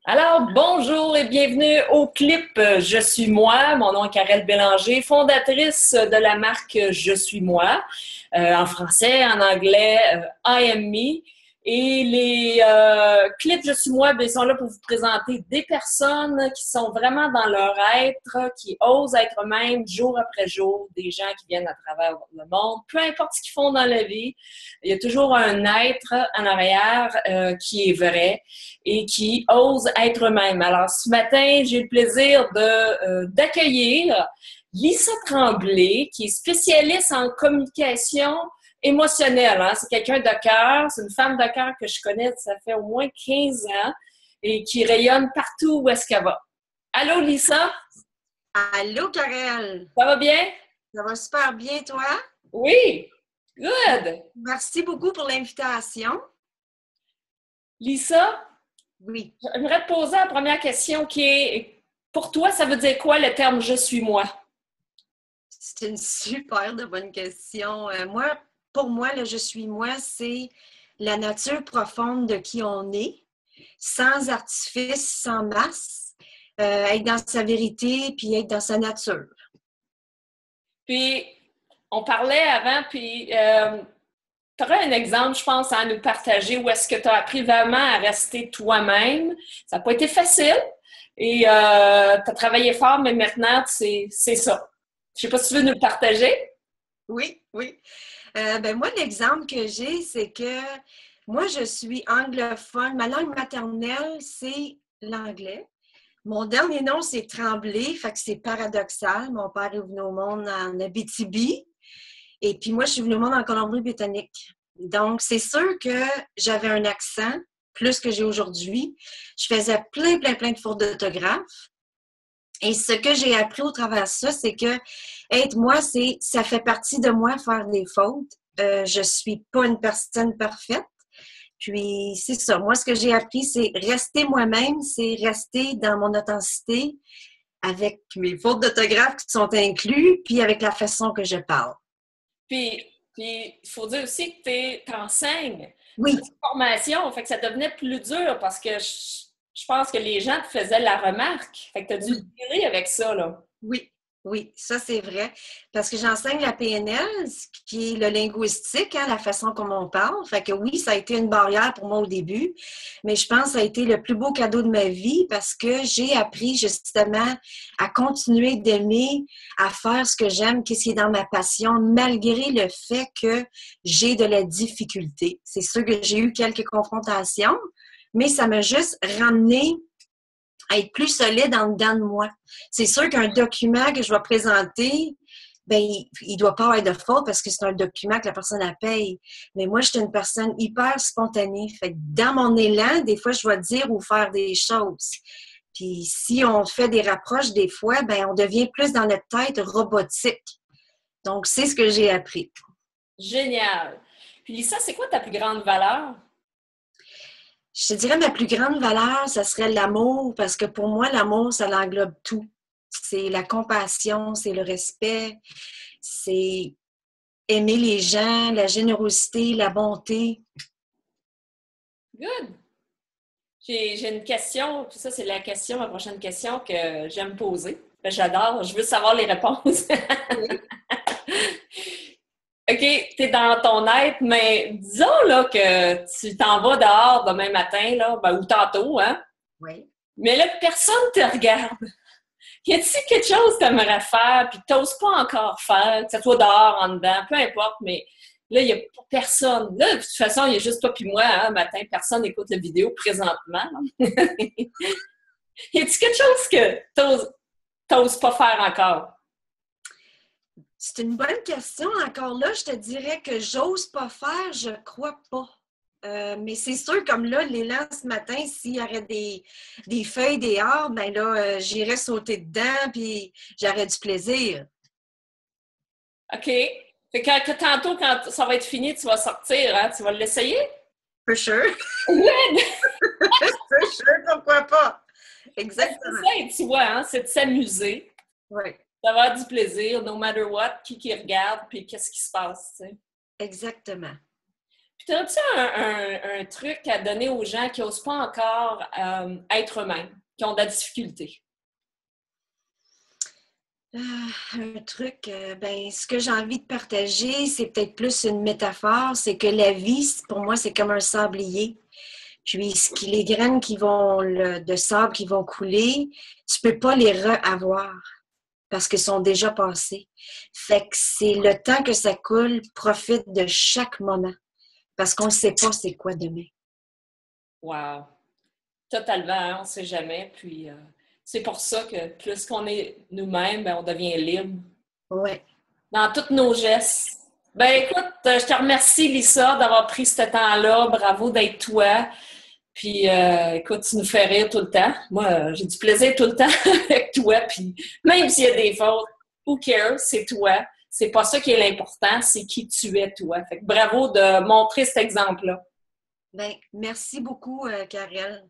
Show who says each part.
Speaker 1: Alors, bonjour et bienvenue au clip Je suis moi. Mon nom est Karel Bélanger, fondatrice de la marque Je suis moi, en français, en anglais, I am me. Et les clips Je suis moi, bien, ils sont là pour vous présenter des personnes qui sont vraiment dans leur être, qui osent être eux-mêmes jour après jour, des gens qui viennent à travers le monde, peu importe ce qu'ils font dans la vie, il y a toujours un être en arrière qui est vrai et qui osent être eux-mêmes. Alors, ce matin, j'ai le plaisir d'accueillir Lisa Tremblay, qui est spécialiste en communication émotionnelle. Hein? C'est quelqu'un de cœur, c'est une femme de cœur que je connais, ça fait au moins 15 ans et qui rayonne partout où est-ce qu'elle va. Allô, Lisa?
Speaker 2: Allô, Karel!
Speaker 1: Ça va bien?
Speaker 2: Ça va super bien, toi?
Speaker 1: Oui! Good!
Speaker 2: Merci beaucoup pour l'invitation.
Speaker 1: Lisa,
Speaker 2: Oui.
Speaker 1: j'aimerais te poser la première question qui est, pour toi, ça veut dire quoi le terme « je suis moi » ?
Speaker 2: C'est une super de bonne question. Pour moi, le je suis moi, c'est la nature profonde de qui on est, sans artifice, sans masse, être dans sa vérité, puis être dans sa nature.
Speaker 1: Puis, on parlait avant, puis tu aurais un exemple, je pense, à nous partager où est-ce que tu as appris vraiment à rester toi-même. Ça n'a pas été facile et tu as travaillé fort, mais maintenant, c'est ça. Je ne sais pas si tu veux nous le partager.
Speaker 2: Oui, oui. Moi, l'exemple que j'ai, c'est que moi, je suis anglophone. Ma langue maternelle, c'est l'anglais. Mon dernier nom, c'est Tremblay, fait que c'est paradoxal. Mon père est venu au monde en Abitibi et puis moi, je suis venue au monde en Colombie-Britannique. Donc, c'est sûr que j'avais un accent plus que j'ai aujourd'hui. Je faisais plein de fautes d'orthographe. Et ce que j'ai appris au travers de ça, c'est que être moi, ça fait partie de moi faire des fautes. Je suis pas une personne parfaite. Puis, c'est ça. Moi, ce que j'ai appris, c'est rester moi-même, c'est rester dans mon authenticité avec mes fautes d'orthographe qui sont inclus, puis avec la façon que je parle.
Speaker 1: Puis, il faut dire aussi que tu enseignes. Tu
Speaker 2: Oui,
Speaker 1: as une formation, fait que ça devenait plus dur parce que je pense que les gens te faisaient la remarque. Fait que tu as dû
Speaker 2: oui,
Speaker 1: dealer avec ça, là.
Speaker 2: oui, oui, ça c'est vrai. Parce que j'enseigne la PNL, ce qui est le linguistique, hein, la façon comme on parle. Fait que oui, ça a été une barrière pour moi au début, mais je pense que ça a été le plus beau cadeau de ma vie parce que j'ai appris justement à continuer d'aimer, à faire ce que j'aime, qu'est-ce qui est dans ma passion, malgré le fait que j'ai de la difficulté. C'est sûr que j'ai eu quelques confrontations, mais ça m'a juste ramené à être plus solide en dedans de moi. C'est sûr qu'un document que je vais présenter, ben, il doit pas avoir de faute parce que c'est un document que la personne la paye. Mais moi, je suis une personne hyper spontanée. Fait que dans mon élan, des fois, je vais dire ou faire des choses. Puis si on fait des rapproches, des fois, ben, on devient plus dans notre tête robotique. Donc, c'est ce que j'ai appris.
Speaker 1: Génial. Puis Lisa, c'est quoi ta plus grande valeur?
Speaker 2: Je te dirais ma plus grande valeur, ça serait l'amour, parce que pour moi, l'amour, ça l'englobe tout. C'est la compassion, c'est le respect, c'est aimer les gens, la générosité, la bonté.
Speaker 1: Good. J'ai une question, puis ça, c'est la question, ma prochaine question que j'aime poser. Ben, j'adore, je veux savoir les réponses.
Speaker 2: Oui.
Speaker 1: OK, tu es dans ton être, mais disons là que tu t'en vas dehors demain matin, là, ben, ou tantôt, hein?
Speaker 2: Oui.
Speaker 1: Mais là, personne te regarde. Y a-t-il quelque chose que tu aimerais faire, puis tu n'oses pas encore faire, que ce soit dehors, en dedans, peu importe, mais là, il n'y a personne. Là, de toute façon, il y a juste toi puis moi, hein, matin, personne n'écoute la vidéo présentement. Y a-t-il quelque chose que tu n'oses pas faire encore?
Speaker 2: C'est une bonne question. Encore là, je te dirais que j'ose pas faire, je crois pas. Mais c'est sûr, comme là, l'élan ce matin, s'il y aurait des feuilles, des arbres, ben là, j'irais sauter dedans, puis j'aurais du plaisir.
Speaker 1: OK. Fait que tantôt, quand ça va être fini, tu vas sortir, hein? Tu vas l'essayer?
Speaker 2: For sure.
Speaker 1: Oui!
Speaker 2: For sure, pourquoi pas?
Speaker 1: C'est
Speaker 2: Exactement.
Speaker 1: ça, et tu vois, hein? C'est de s'amuser,
Speaker 2: Oui,
Speaker 1: d'avoir du plaisir, no matter what, qui regarde, puis qu'est-ce qui se passe, tu sais.
Speaker 2: exactement.
Speaker 1: Puis, as-tu un truc à donner aux gens qui n'osent pas encore être eux-mêmes, qui ont de la difficulté?
Speaker 2: Un truc, ce que j'ai envie de partager, c'est peut-être plus une métaphore, c'est que la vie, pour moi, c'est comme un sablier. Puis, les graines de sable qui vont couler, tu peux pas les re-avoir parce qu'elles sont déjà passées. Fait que c'est le temps que ça coule, profite de chaque moment parce qu'on ne sait pas c'est quoi demain.
Speaker 1: Wow! Totalement, hein, on ne sait jamais. Puis, c'est pour ça que plus qu'on est nous-mêmes, ben, on devient libre.
Speaker 2: Oui.
Speaker 1: Dans tous nos gestes. Ben écoute, je te remercie, Lisa, d'avoir pris ce temps-là. Bravo d'être toi. Puis, écoute, tu nous fais rire tout le temps. Moi, j'ai du plaisir tout le temps avec toi. Puis, même s'il y a des fautes, who cares? C'est toi. C'est pas ça qui est l'important, c'est qui tu es, toi. Fait que bravo de montrer cet exemple-là.
Speaker 2: Ben, merci beaucoup, Karel.